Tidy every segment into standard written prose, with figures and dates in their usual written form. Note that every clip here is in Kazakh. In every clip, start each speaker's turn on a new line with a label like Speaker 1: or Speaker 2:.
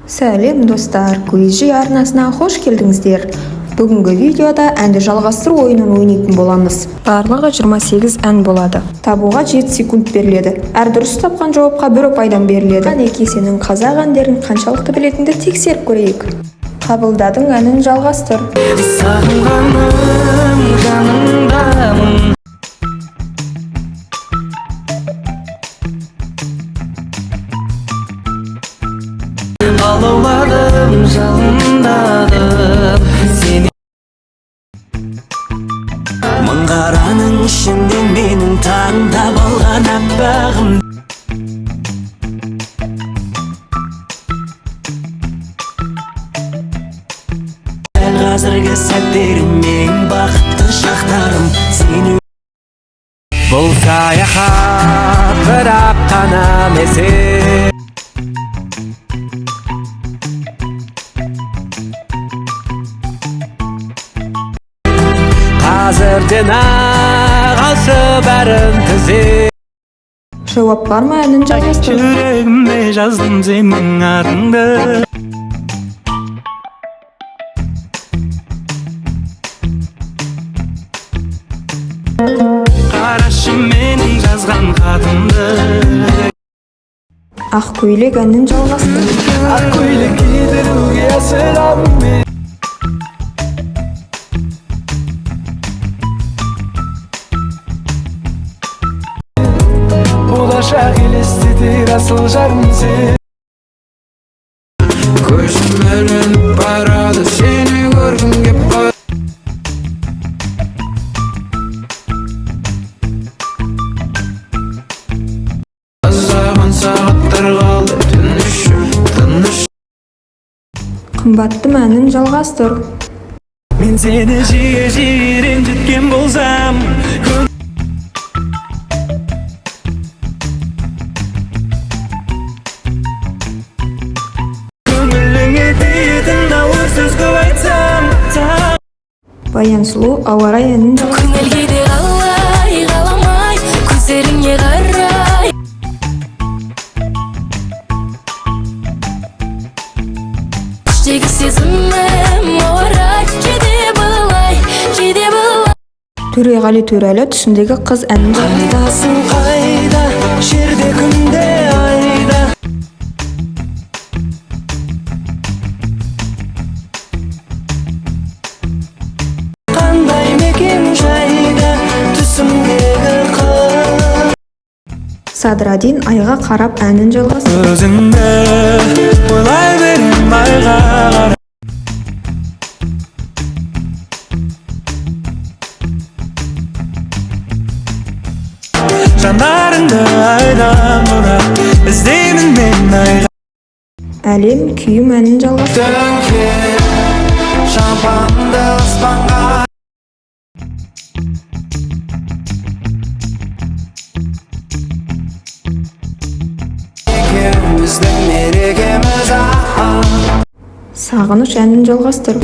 Speaker 1: Сәлем достар, Көйжи арнасына хош келдіңіздер. Бүгінгі видеода әнді жалғастыру ойынын ойнайтын боламыз. Барлығы 28 ән болады. Табуға 7 секунд беріледі. Әр дұрыс тапқан жауапқа 1 ұпайдан беріледі. Әнеке сенің қазақ әндерін қаншалықты білетінді тексеріп көрейік. Қабылдадың әнін жалғастыр.
Speaker 2: Сағынғаным жаныңдамын. Алауладым, жалындаdım сені. Мың қараның ішінде менің таңдап алған аппағым. Дәл қазіргі сәттерім ең бақытты шақтарым сені. Бұл саяхат бірақ қана месел. Қазірден ағасы бәрін тізе.
Speaker 1: Жауап бар ма, әнін жалғастыр?
Speaker 2: Жүрегімде жаздым сенің атыңды. Қарашы менің жазған хатымды.
Speaker 1: Ақ көйлек әнін жалғастыр.
Speaker 2: Ақ көйлек кидіруге асыламын мен. Болашақ елестетер асыл жарым сен. Көзім ілініп барады сені көргім кеп қой. Азаған сағаттар қалды тыныш.
Speaker 1: Қымбаттым әнін жалғастыр.
Speaker 2: Мен сені жиі ренжіткен болсам, көңіліңе тиетін ауыр сөз көп айтсам.
Speaker 1: Баян Сұлу ауа райы әнін жалғастыр.
Speaker 3: Көңілге де қалай қаламай, көздеріңе қарай. Іштегі сезімім ауа рай, кейде былай.
Speaker 1: Төреғали Төрәлі түсіндегі қыз әнін жалғастыр.
Speaker 2: Қайдасың қайда, жерде күнде айда. Қандай мекен жайда, түсімдегі қыз.
Speaker 1: Садрадин айға қарап әнін жалғастыр.
Speaker 2: Өзіңді ойлай берем айға қарап. Жандарыңды айдан бұрап, іздеймін мен айға.
Speaker 1: Әлем күйім әнін жалғастыр.
Speaker 2: Төңкер шампанды аспанға. Екеуміздің мерекеміз
Speaker 1: Сағыныш әнін жалғастыр.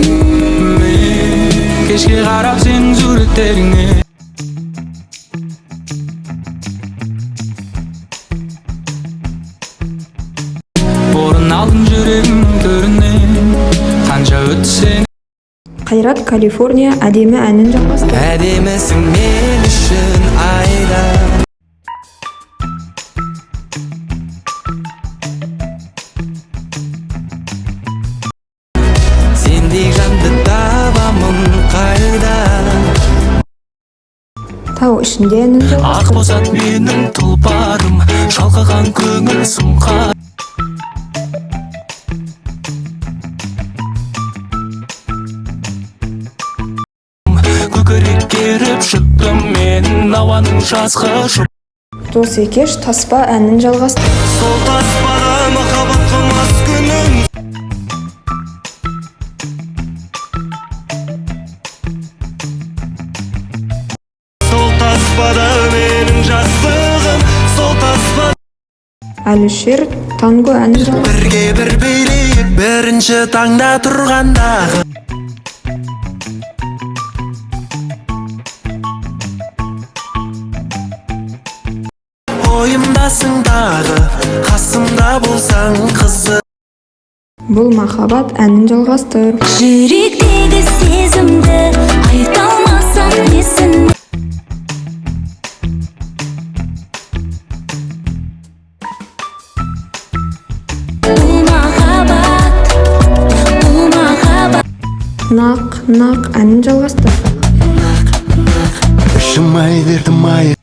Speaker 2: Кешке қарап сенің суреттеріңе. Орын алдым жүрегімнің төрінен, қанша өтсең.
Speaker 1: Қайрат Калифорния әдемі әнін жалғастыр.
Speaker 2: Әдемісің мен үшін айда. Сендей жанды табамын қайда.
Speaker 1: Тау ішінде әнін
Speaker 2: Ақ
Speaker 1: жалғастыр.
Speaker 2: босат менің тұлпарым, шалқыған көңіл сұңқа. Көкірек керіп шықтым мен ауаның жазғы жұп.
Speaker 1: Дос Екеш таспа әнін жалғастыр.
Speaker 2: Сол таспада махаббат қылмас күнім. Сол таспада менің жастығым, сол таспада.
Speaker 1: Әлішер танго әнін жалғастыр.
Speaker 2: Бірге бір билейік бірінші таңда тұрғандағы. ойымдасың дағы, қасымда болсаң қызы.
Speaker 1: Бұл махаббат әнін жалғастыр.
Speaker 3: Жүректегі сезімді айта алмасам несін. Бұл махаббат
Speaker 1: Нақ әнін жалғастыр.
Speaker 2: ішім ай дертім ай.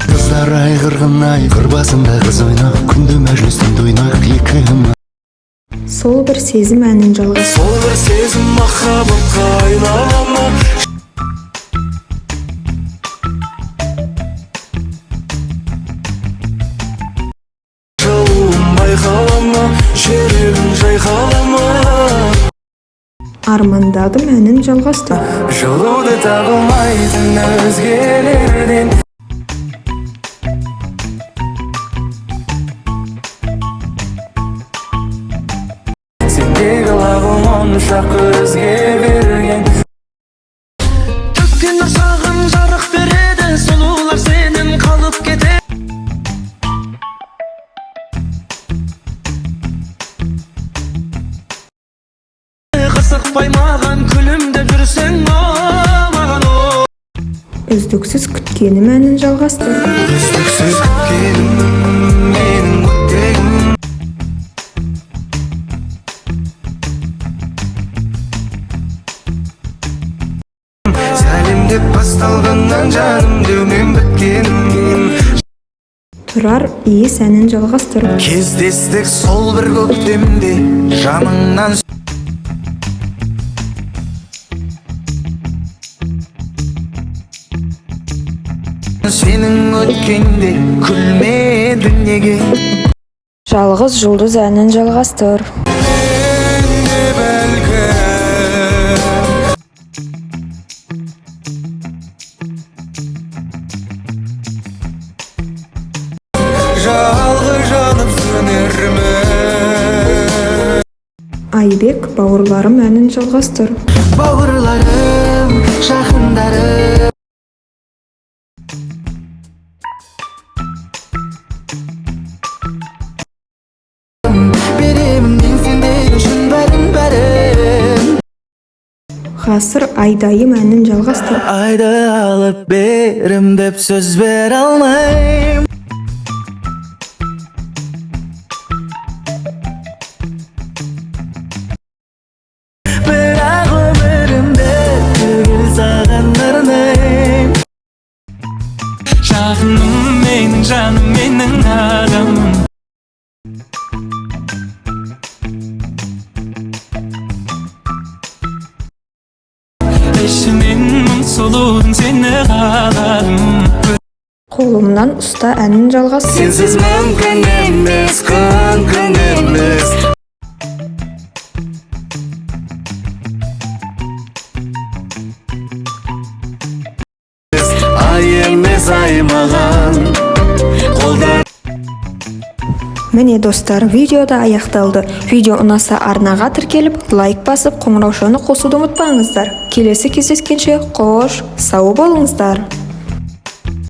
Speaker 2: Қыздар ай қырғын ай, қыр басында қыз ойнақ, күнде мәжілістің ойнақ екім.
Speaker 1: Сол бір сезім әнін жалғастыр.
Speaker 2: Сол бір сезім махаббатқа айнала ма? Жалуым байқала ма? Жүрегім жайқала ма?
Speaker 1: Армандадым әнін жалғастыр.
Speaker 2: Жылуды табылмайтын өзгелерден. Сендегі лағым онша көзге берген. Төккен нұр саған жарық береді, сұлулар сенен қалып кетеді. Қырсықпай маған күлімдеп жүрсең маған о.
Speaker 1: Үздіксіз күткенім әнін жалғастыр.
Speaker 2: Үздіксіз күткенім менің өтегім. Сәлемдеп басталғаннан жаным деумен біткенім.
Speaker 1: Тұрар иіс әнін жалғастыр.
Speaker 2: Кездестік сол бір көктемде жаныңнан. Сенің өткенде күлмедің неге?
Speaker 1: Жалғыз жұлдыз әнін жалғастыр.
Speaker 2: Менде бәлкім жалғыз жанып сөнермін.
Speaker 1: Айбек бауырларым әнін жалғастыр.
Speaker 2: Бауырларым, жақындарым. Беремін мен сендер үшін бәрін.
Speaker 1: Ғасыр айдайым әнін жалғастыр.
Speaker 2: Айды алып берім деп сөз бере алмайм. Бірақ өмірімде түгел саған арнайм. Жағыным менің жаным, менің адамым. Ішінен мың сұлудың сені қаладым.
Speaker 1: Қолымнан ұста әнін жалғастыр.
Speaker 2: Сенсіз мүмкін емес, мүмкін емес. Ай емес ай маған қолдар.
Speaker 1: Міне достар, видео да аяқталды. Видео ұнаса арнаға тіркеліп, лайк басып, қоңыраушаны қосуды ұмытпаңыздар. Келесі кездескенше қош, сау болыңыздар.